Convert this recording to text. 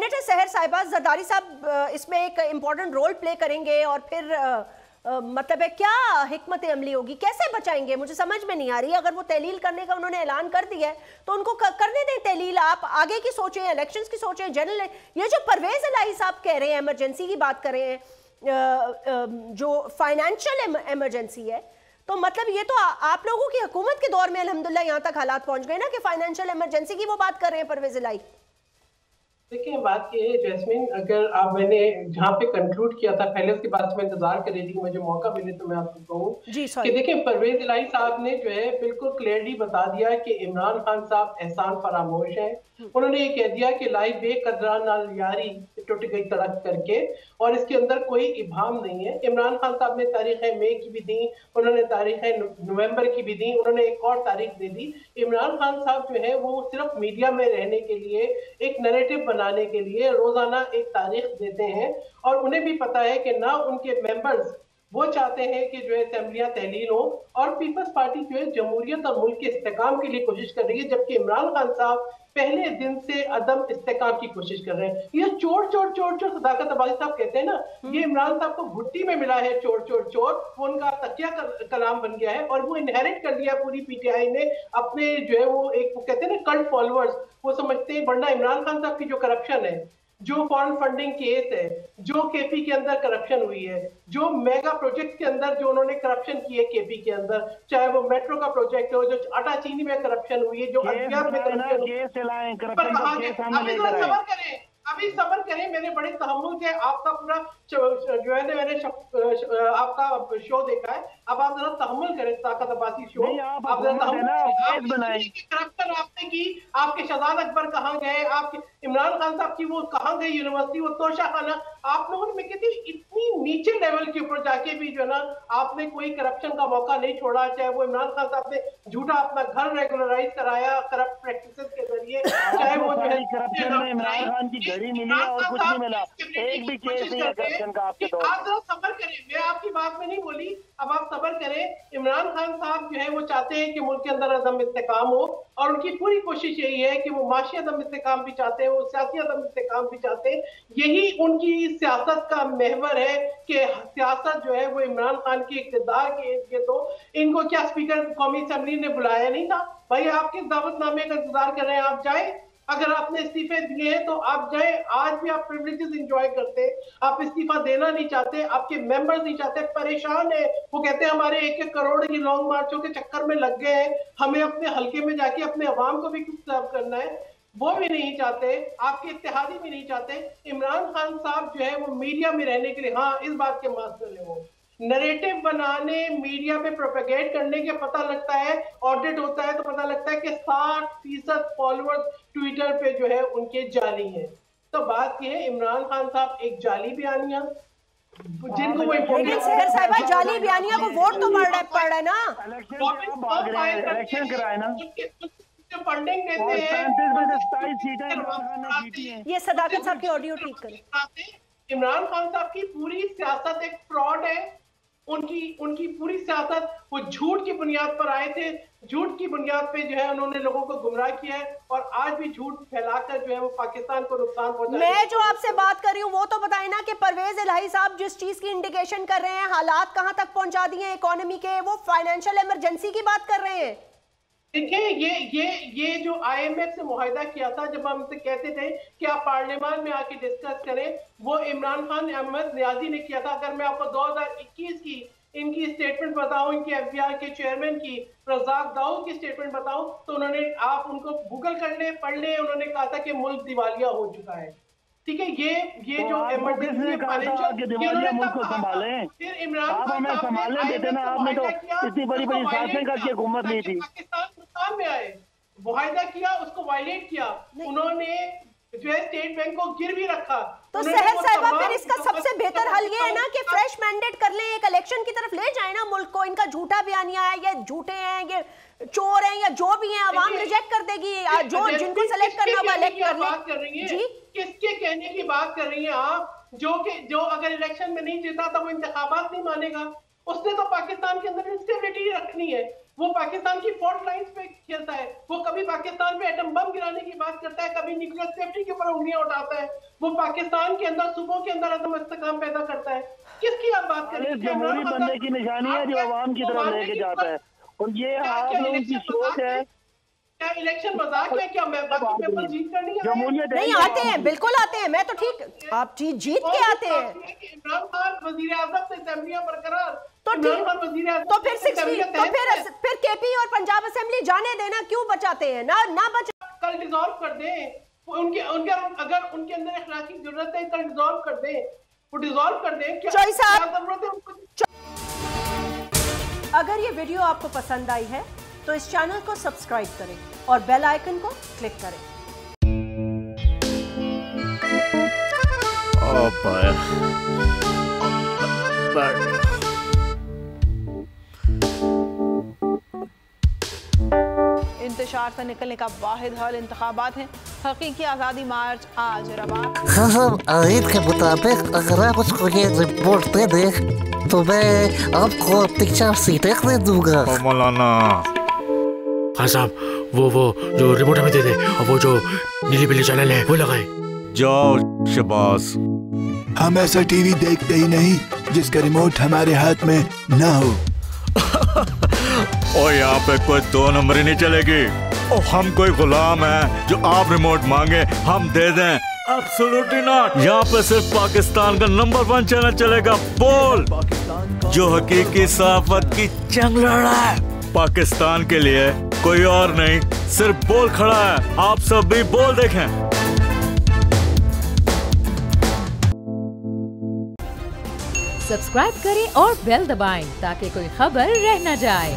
Senator सहर साहिबा, जरदारी साहब इसमें एक इम्पॉर्टेंट रोल प्ले करेंगे और फिर मतलब है क्या हिकमत अमली होगी, कैसे बचाएंगे? मुझे समझ में नहीं आ रही। अगर वो तहलील करने का उन्होंने ऐलान कर दिया है तो उनको करने दें तहलील। आप आगे की सोचें, इलेक्शंस की सोचें, जनरल। ये जो परवेज इलाही साहब कह रहे हैं, इमरजेंसी की बात कर रहे हैं, जो फाइनेंशियल इमरजेंसी है, तो मतलब ये तो आप लोगों की हुकूमत के दौर में अल्हम्दुलिल्लाह यहाँ तक हालात पहुंच गए ना कि फाइनेंशियल इमरजेंसी की वो बात कर रहे हैं परवेज इलाही। देखिए, बात ये है जैस्मिन, अगर आप मैंने जहाँ पे कंक्लूड किया था पहले, उसके बाद मैं इंतजार कर रही थी कि मुझे मौका मिले तो मैं आपको कहूँ कि देखिए, परवेज इलाही साहब ने जो है बिल्कुल क्लियरली बता दिया है कि इमरान खान साहब एहसान फरामोश है। उन्होंने ये कह दिया कि लाई बेकदरा नाल यारी टूट गई तड़क करके, और इसके अंदर कोई इबाम नहीं है। इमरान खान साहब ने तारीखें मई की भी दी, उन्होंने तारीखें नवंबर की भी दी, उन्होंने एक और तारीख दे दी। इमरान खान साहब जो है वो सिर्फ मीडिया में रहने के लिए, एक नैरेटिव बनाने के लिए रोजाना एक तारीख देते हैं, और उन्हें भी पता है कि ना उनके मेंबर्स वो चाहते हैं कि जो है असेंबलियां तहलील हो, और पीपल्स पार्टी जो है जमहूरियत और मुल्क के इस्तेकाम के लिए कोशिश कर रही है, जबकि इमरान खान साहब पहले दिन से अदम इस्तेकाम की कोशिश कर रहे हैं। ये चोर चोर चोर चोर सदाकत अब्बासी साहब कहते हैं ना, ये इमरान साहब को घुट्टी में मिला है चोर चोर चोर, वो उनका तकिया कलाम बन गया है, और वो इनहेरिट कर लिया पूरी पीटीआई ने अपने जो है वो एक, वो कहते हैं ना कल्ट फॉलोअर्स, वो समझते हैं वरना इमरान खान साहब की जो करप्शन है, जो फॉरेन फंडिंग केस है, जो केपी के अंदर करप्शन हुई है, जो मेगा प्रोजेक्ट के अंदर जो उन्होंने करप्शन की है केपी के अंदर, चाहे वो मेट्रो का प्रोजेक्ट हो, जो आटा चीनी में करप्शन हुई है, जो अद्वियात में करप्शन, अभी सबर करें, मैंने बड़े तहम्मुल के आपका पूरा जो है ना, मैंने आपका शो देखा है। अब आप जरा तहम्मुल करें, ताकत अब्बासी शो। आप करप्शन आपने की, आपके शहजाद अकबर कहाँ गए, आपके इमरान खान साहब की वो कहाँ गई यूनिवर्सिटी, वो तोशा खाना, आप लोगों ने, मैं कहती इतनी नीचे लेवल के ऊपर जाके भी जो है ना आपने कोई करप्शन का मौका नहीं छोड़ा। चाहे वो इमरान खान साहब ने झूठा अपना घर रेगुलराइज कराया करप्ट प्रैक्टिसेस के जरिए, चाहे वो जो है करप्शन में इमरान खान की घड़ी मिली है और कुछ नहीं मिला, एक भी केस नहीं है करप्शन का आपके दौर में। आप जरा सबर करें, मैं आपकी बात में नहीं बोली, अब आप सबर करें। इमरान खान साहब जो है वो चाहते हैं कि मुल्क के अंदर अदम इस्तेकाम हो, और उनकी पूरी कोशिश यही है कि वो माशी अदम इस्तेकाम भी चाहते हैं, वो सियासी अदम इस्तेकाम भी चाहते हैं। यही उनकी सियासत का महवर है कि सियासत जो है वो इमरान खान की इक़्तिदार के तो इनको क्या स्पीकर कौमी असेंबली ने बुलाया नहीं था? भाई आपके दावतनामे का इंतजार कर रहे हैं, आप जाए। अगर आपने इस्तीफे दिए हैं तो आप जाए, आज भी आप प्रिविलेजेस एंजॉय करते हैं, आप इस्तीफा देना नहीं चाहते, आपके मेंबर्स नहीं चाहते, परेशान है। वो कहते हैं हमारे 1-1 करोड़ की लॉन्ग मार्चों के चक्कर में लग गए हैं, हमें अपने हल्के में जाके अपने अवाम को भी कुछ सर्व करना है, वो भी नहीं चाहते, आपके इत्तेहादी भी नहीं चाहते। इमरान खान साहब जो है वो मीडिया में रहने के लिए, हाँ इस बात के मास्टर है, वो नैरेटिव बनाने, मीडिया में प्रोपेगेट करने के पता लगता है, ऑडिट होता है तो पता लगता है कि 60% फॉलोअर्स ट्विटर पे जो है उनके जाली हैं। तो बात यह है, इमरान खान साहब एक जाली बयानिया, जिनको वो जाली बयानिया को वोट तो पड़ रहा है ना, इलेक्शन कराए ना, फंडिंग देते हैं। ये सदाकत साहब की ऑडियो ठीक करें। इमरान खान साहब की पूरी सियासत एक फ्रॉड है। उनकी पूरी सियासत, वो झूठ की बुनियाद पर आए थे, झूठ की बुनियाद पे जो है उन्होंने लोगों को गुमराह किया है, और आज भी झूठ फैलाकर जो है वो पाकिस्तान को नुकसान पहुंचा। मैं जो आपसे बात कर रही हूँ वो तो बताए ना कि परवेज इलाही साहब जिस चीज की इंडिकेशन कर रहे हैं, हालात कहां तक पहुंचा दिए हैं इकोनॉमी के, वो फाइनेंशियल इमरजेंसी की बात कर रहे हैं। देखिए, ये जो आईएमएफ से मुआहिदा किया था, जब हम इनसे कहते थे कि आप पार्लियामान में आके डिस्कस करें, वो इमरान खान अहमद नियाजी ने किया था। अगर मैं आपको 2021 की इनकी स्टेटमेंट बताऊं, इनके एफबीआई के चेयरमैन की रज़ाक दाऊद की स्टेटमेंट बताऊं, तो उन्होंने, आप उनको गूगल कर ले, पढ़ ले, उन्होंने कहा था कि मुल्क दिवालिया हो चुका है। ठीक है, ये तो जो इमरजेंसी मुल्क को संभाले, आप हमें संभालने देते ना, आपने तो इतनी बड़ी बड़ी साजिशें करके हुकूमत ली थी। पाकिस्तान नुकसान में आए, मुआहिदा किया, उसको वायलेट किया, उन्होंने जो है स्टेट बैंक को गिर भी रखा। तो सहर साहिबा, फिर इसका सबसे बेहतर हल ये है ना कि फ्रेश मैंडेट कर लें, एक इलेक्शन की तरफ ले जाए ना मुल्क को। इनका झूठा बयानिया है, ये झूठे हैं, ये चोर हैं, या जो भी हैं, अवाम रिजेक्ट कर देगी। जो जिनको सेलेक्ट करना वो इलेक्ट कर ले। जी, किसके कहने की बात कर रही हैं आप? जो अगर इलेक्शन में नहीं जीता तो वो इंतखाबात नहीं मानेगा। उसने तो पाकिस्तान के अंदर इंस्टेबिलिटी रखनी है। वो पाकिस्तान की फॉल्ट लाइंस पे खेलता है, वो कभी पाकिस्तान पे एटम बम गिराने की बात करता है, कभी न्यूक्लियर सेफ्टी के ऊपर उंगलियां उठाता है, वो पाकिस्तान के अंदर सूबों के अंदर अदम इस्तेकाम पैदा करता है। किसकी आप बात कर रहे हैं? जमहूरी बनने की निशानी है जो अवाम की तरफ लेके जाता है, और ये आप लोगों की सोच है। क्या इलेक्शन मजाक है? क्या मैं बाकी पेपर जीत कर नहीं आते हैं? बिल्कुल आते हैं, मैं तो ठीक, आप जीत के आते हैं। इमरान खान वजीर आज़म से असेंबलियां बरकरार, तो फिर 60 तो फिर केपी और पंजाब असेंबली जाने देना, क्यों बचाते हैं? ना बचा, कल डिसॉल्व कर दें उनके अगर उनके अंदर इखलाकी जरूरत है कल डिसॉल्व कर दें, वो डिसॉल्व कर दें। क्या जरूरत है उनको? अगर ये वीडियो आपको पसंद आई है तो इस चैनल को सब्सक्राइब करें और बेल आइकन को क्लिक करें। इंतशार से निकलने का वाहिद हल इंतखाबात हैं। हकीकी आज़ादी मार्च आज रवा। हम आईन के मुताबिक अगर आप उसको ये रिपोर्ट दे दें तो मैं आपको 3-4 सीटें दे दूंगा। मौलाना खान साहब, वो जो रिमोट हमें दे दे, और वो जो नीली पीली चैनल है वो लगाए। जाओ शबाज। हम ऐसा टीवी देखते ही नहीं जिसका रिमोट हमारे हाथ में ना हो। और यहाँ पे कोई 2 नंबर ही नहीं चलेगी। और हम कोई गुलाम है जो आप रिमोट मांगे हम दे दें? Absolutely not. यहाँ पे सिर्फ पाकिस्तान का नंबर 1 चैनल चलेगा, बोल, जो हकीकी सहाफत की जंग लड़ रहा है पाकिस्तान के लिए, कोई और नहीं, सिर्फ बोल खड़ा है। आप सब भी बोल देखें। सब्सक्राइब करें और बेल दबाएं ताकि कोई खबर रह न जाए।